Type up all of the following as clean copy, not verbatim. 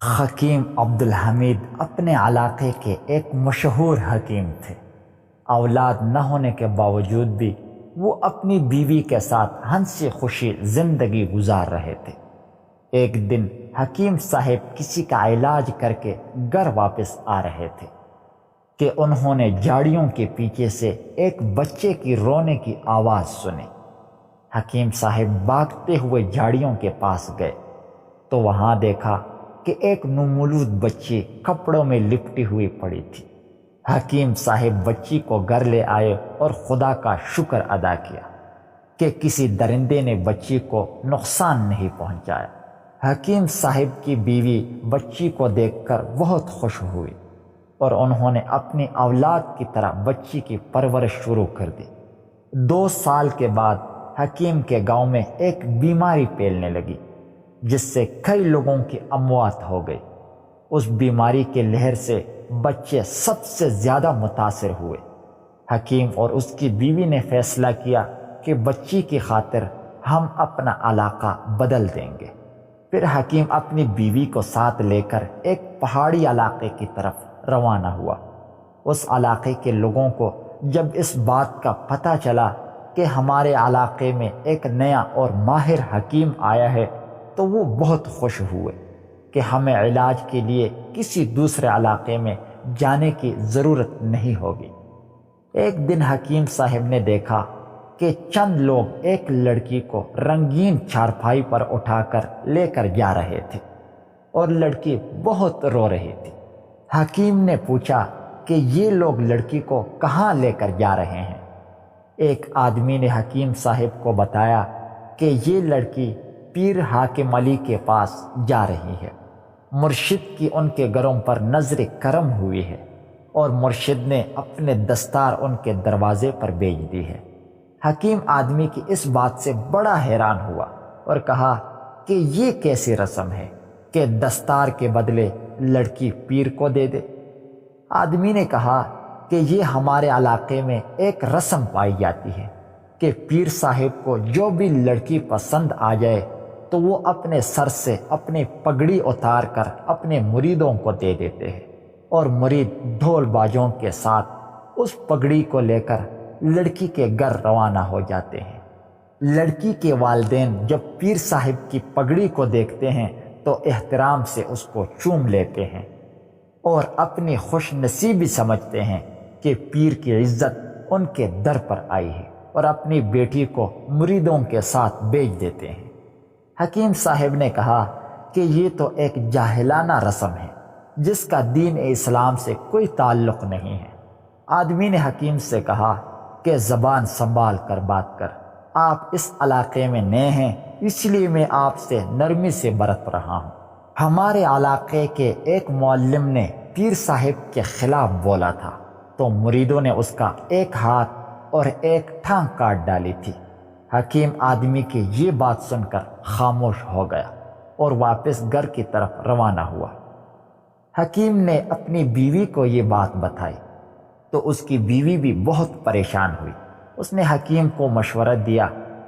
حکیم عبدالحمید اپنے علاقے کے ایک مشہور حکیم تھے۔ اولاد نہ ہونے کے باوجود بھی وہ اپنی بیوی کے ساتھ ہنسی خوشی زندگی گزار رہے تھے۔ ایک دن حکیم صاحب کسی کا علاج کر کے گھر واپس آ رہے تھے کہ انہوں نے جھاڑیوں کے پیچھے سے ایک بچے کی رونے کی آواز سنی۔ حکیم صاحب بھاگتے ہوئے جھاڑیوں کے پاس گئے تو وہاں دیکھا کہ ایک نومولود بچی کپڑوں میں لپٹی ہوئی پڑی تھی۔ حکیم صاحب بچی کو گھر لے آئے اور خدا کا شکر ادا کیا کہ کسی درندے نے بچی کو نقصان نہیں پہنچایا۔ حکیم صاحب کی بیوی بچی کو دیکھ کر بہت خوش ہوئی اور انہوں نے اپنی اولاد کی طرح بچی کی پرورش شروع کر دی۔ 2 سال کے بعد حکیم کے گاؤں میں ایک بیماری پھیلنے لگی جس سے کئی لوگوں کی اموات ہو گئی۔ اس بیماری کے لہر سے بچے سب سے زیادہ متاثر ہوئے۔ حکیم اور اس کی بیوی نے فیصلہ کیا کہ بچی کی خاطر ہم اپنا علاقہ بدل دیں گے۔ پھر حکیم اپنی بیوی کو ساتھ لے کر ایک پہاڑی علاقے کی طرف روانہ ہوا۔ اس علاقے کے لوگوں کو جب اس بات کا پتہ چلا کہ ہمارے علاقے میں ایک نیا اور ماہر حکیم آیا ہے تو وہ بہت خوش ہوئے کہ ہمیں علاج کے لیے کسی دوسرے علاقے میں جانے کی ضرورت نہیں ہوگی۔ ایک دن حکیم صاحب نے دیکھا کہ چند لوگ ایک لڑکی کو رنگین چارپائی پر اٹھا کر لے کر جا رہے تھے اور لڑکی بہت رو رہی تھی۔ حکیم نے پوچھا کہ یہ لوگ لڑکی کو کہاں لے کر جا رہے ہیں؟ ایک آدمی نے حکیم صاحب کو بتایا کہ یہ لڑکی پیر حاکم علی کے پاس جا رہی ہے۔ مرشد کی ان کے گھروں پر نظر کرم ہوئی ہے اور مرشد نے اپنے دستار ان کے دروازے پر بھیج دی ہے۔ حکیم آدمی کی اس بات سے بڑا حیران ہوا اور کہا کہ یہ کیسی رسم ہے کہ دستار کے بدلے لڑکی پیر کو دے دے؟ آدمی نے کہا کہ یہ ہمارے علاقے میں ایک رسم پائی جاتی ہے کہ پیر صاحب کو جو بھی لڑکی پسند آ جائے تو وہ اپنے سر سے اپنی پگڑی اتار کر اپنے مریدوں کو دے دیتے ہیں اور مرید ڈھول باجوں کے ساتھ اس پگڑی کو لے کر لڑکی کے گھر روانہ ہو جاتے ہیں۔ لڑکی کے والدین جب پیر صاحب کی پگڑی کو دیکھتے ہیں تو احترام سے اس کو چوم لیتے ہیں اور اپنی خوش نصیبی سمجھتے ہیں کہ پیر کی عزت ان کے در پر آئی ہے اور اپنی بیٹی کو مریدوں کے ساتھ بھیج دیتے ہیں۔ حکیم صاحب نے کہا کہ یہ تو ایک جاہلانہ رسم ہے جس کا دین اسلام سے کوئی تعلق نہیں ہے۔ آدمی نے حکیم سے کہا کہ زبان سنبھال کر بات کر، آپ اس علاقے میں نئے ہیں اس لیے میں آپ سے نرمی سے برت رہا ہوں۔ ہمارے علاقے کے ایک معلم نے پیر صاحب کے خلاف بولا تھا تو مریدوں نے اس کا ایک ہاتھ اور ایک ٹانگ کاٹ ڈالی تھی۔ حکیم آدمی کی یہ بات سن کر خاموش ہو گیا اور واپس گھر کی طرف روانہ ہوا۔ حکیم نے اپنی بیوی کو یہ بات بتائی تو اس کی بیوی بھی بہت پریشان ہوئی۔ اس نے حکیم کو مشورہ دیا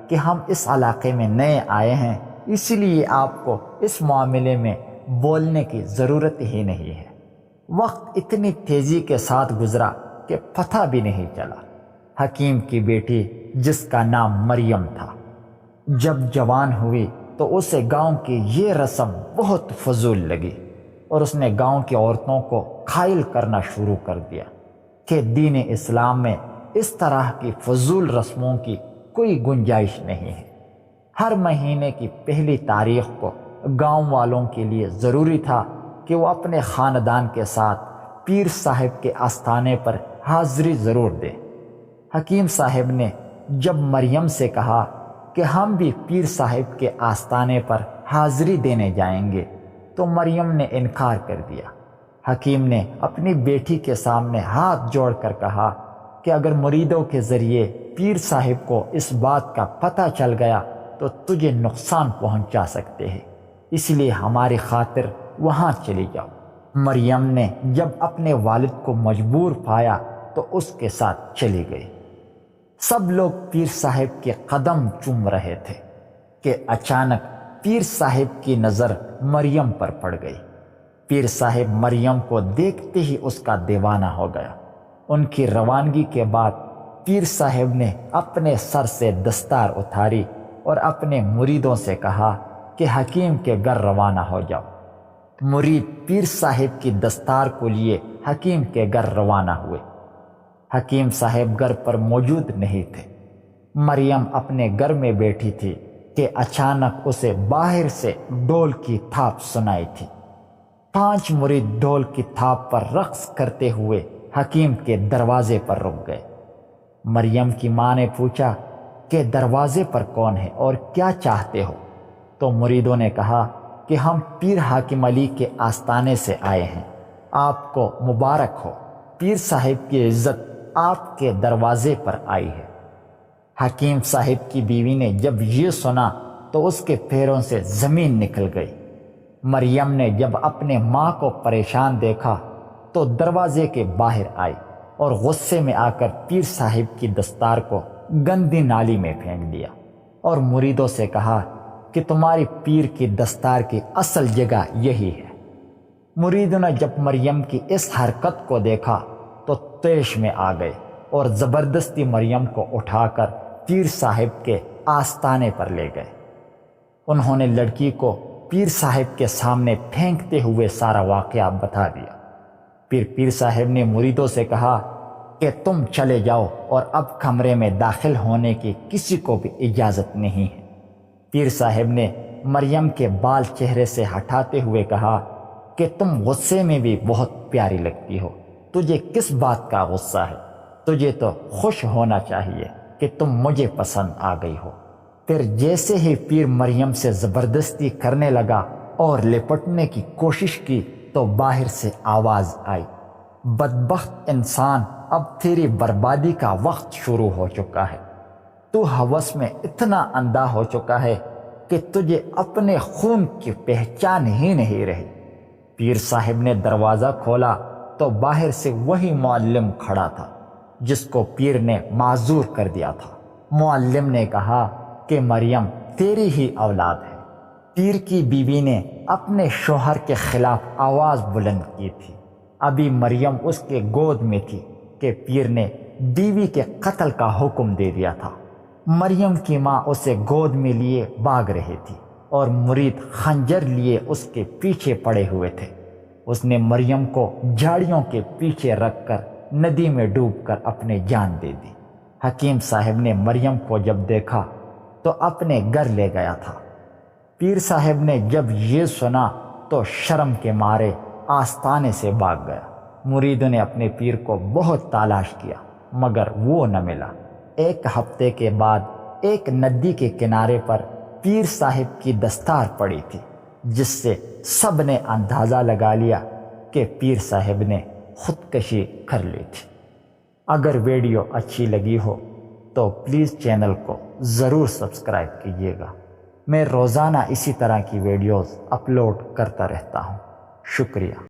کہ ہم اس علاقے میں نئے آئے ہیں اسی لیے آپ کو اس معاملے میں بولنے کی ضرورت ہی نہیں ہے۔ وقت اتنی تیزی کے ساتھ گزرا کہ پتہ بھی نہیں چلا۔ حکیم کی بیٹی جس کا نام مریم تھا جب جوان ہوئی تو اسے گاؤں کی یہ رسم بہت فضول لگی اور اس نے گاؤں کی عورتوں کو قائل کرنا شروع کر دیا کہ دین اسلام میں اس طرح کی فضول رسموں کی کوئی گنجائش نہیں ہے۔ ہر مہینے کی پہلی تاریخ کو گاؤں والوں کے لیے ضروری تھا کہ وہ اپنے خاندان کے ساتھ پیر صاحب کے آستانے پر حاضری ضرور دیں۔ حکیم صاحب نے جب مریم سے کہا کہ ہم بھی پیر صاحب کے آستانے پر حاضری دینے جائیں گے تو مریم نے انکار کر دیا۔ حکیم نے اپنی بیٹی کے سامنے ہاتھ جوڑ کر کہا کہ اگر مریدوں کے ذریعے پیر صاحب کو اس بات کا پتہ چل گیا تو تجھے نقصان پہنچا سکتے ہیں، اس لیے ہماری خاطر وہاں چلی جاؤ۔ مریم نے جب اپنے والد کو مجبور پایا تو اس کے ساتھ چلی گئی۔ سب لوگ پیر صاحب کے قدم چوم رہے تھے کہ اچانک پیر صاحب کی نظر مریم پر پڑ گئی۔ پیر صاحب مریم کو دیکھتے ہی اس کا دیوانہ ہو گیا۔ ان کی روانگی کے بعد پیر صاحب نے اپنے سر سے دستار اتاری اور اپنے مریدوں سے کہا کہ حکیم کے گھر روانہ ہو جاؤ۔ مرید پیر صاحب کی دستار کو لیے حکیم کے گھر روانہ ہوئے۔ حکیم صاحب گھر پر موجود نہیں تھے۔ مریم اپنے گھر میں بیٹھی تھی کہ اچانک اسے باہر سے ڈول کی تھاپ سنائی تھی۔ 5 مرید ڈول کی تھاپ پر رقص کرتے ہوئے حکیم کے دروازے پر رک گئے۔ مریم کی ماں نے پوچھا کہ دروازے پر کون ہے اور کیا چاہتے ہو؟ تو مریدوں نے کہا کہ ہم پیر حاکم علی کے آستانے سے آئے ہیں، آپ کو مبارک ہو، پیر صاحب کی عزت آپ کے دروازے پر آئی ہے۔ حکیم صاحب کی بیوی نے جب یہ سنا تو اس کے پیروں سے زمین نکل گئی۔ مریم نے جب اپنے ماں کو پریشان دیکھا تو دروازے کے باہر آئی اور غصے میں آ کر پیر صاحب کی دستار کو گندی نالی میں پھینک دیا اور مریدوں سے کہا کہ تمہاری پیر کی دستار کی اصل جگہ یہی ہے۔ مریدوں نے جب مریم کی اس حرکت کو دیکھا تو طیش میں آ گئے اور زبردستی مریم کو اٹھا کر پیر صاحب کے آستانے پر لے گئے۔ انہوں نے لڑکی کو پیر صاحب کے سامنے پھینکتے ہوئے سارا واقعہ بتا دیا۔ پیر صاحب نے مریدوں سے کہا کہ تم چلے جاؤ اور اب کمرے میں داخل ہونے کی کسی کو بھی اجازت نہیں ہے۔ پیر صاحب نے مریم کے بال چہرے سے ہٹاتے ہوئے کہا کہ تم غصے میں بھی بہت پیاری لگتی ہو، تجھے کس بات کا غصہ ہے؟ تجھے تو خوش ہونا چاہیے کہ تم مجھے پسند آ گئی ہو۔ پھر جیسے ہی پیر مریم سے زبردستی کرنے لگا اور لپٹنے کی کوشش کی تو باہر سے آواز آئی، بدبخت انسان، اب تیری بربادی کا وقت شروع ہو چکا ہے۔ تو ہوس میں اتنا اندھا ہو چکا ہے کہ تجھے اپنے خون کی پہچان ہی نہیں رہی۔ پیر صاحب نے دروازہ کھولا تو باہر سے وہی معلم کھڑا تھا جس کو پیر نے معذور کر دیا تھا۔ معلم نے کہا کہ مریم تیری ہی اولاد ہے۔ پیر کی بیوی نے اپنے شوہر کے خلاف آواز بلند کی تھی۔ ابھی مریم اس کے گود میں تھی کہ پیر نے بیوی کے قتل کا حکم دے دیا تھا۔ مریم کی ماں اسے گود میں لیے بھاگ رہی تھی اور مرید خنجر لیے اس کے پیچھے پڑے ہوئے تھے۔ اس نے مریم کو جھاڑیوں کے پیچھے رکھ کر ندی میں ڈوب کر اپنے جان دے دی۔ حکیم صاحب نے مریم کو جب دیکھا تو اپنے گھر لے گیا تھا۔ پیر صاحب نے جب یہ سنا تو شرم کے مارے آستانے سے بھاگ گیا۔ مریدوں نے اپنے پیر کو بہت تلاش کیا مگر وہ نہ ملا۔ 1 ہفتے کے بعد ایک ندی کے کنارے پر پیر صاحب کی دستار پڑی تھی، جس سے سب نے اندازہ لگا لیا کہ پیر صاحب نے خودکشی کر لی تھی۔ اگر ویڈیو اچھی لگی ہو تو پلیز چینل کو ضرور سبسکرائب کیجیے گا۔ میں روزانہ اسی طرح کی ویڈیوز اپلوڈ کرتا رہتا ہوں۔ شکریہ۔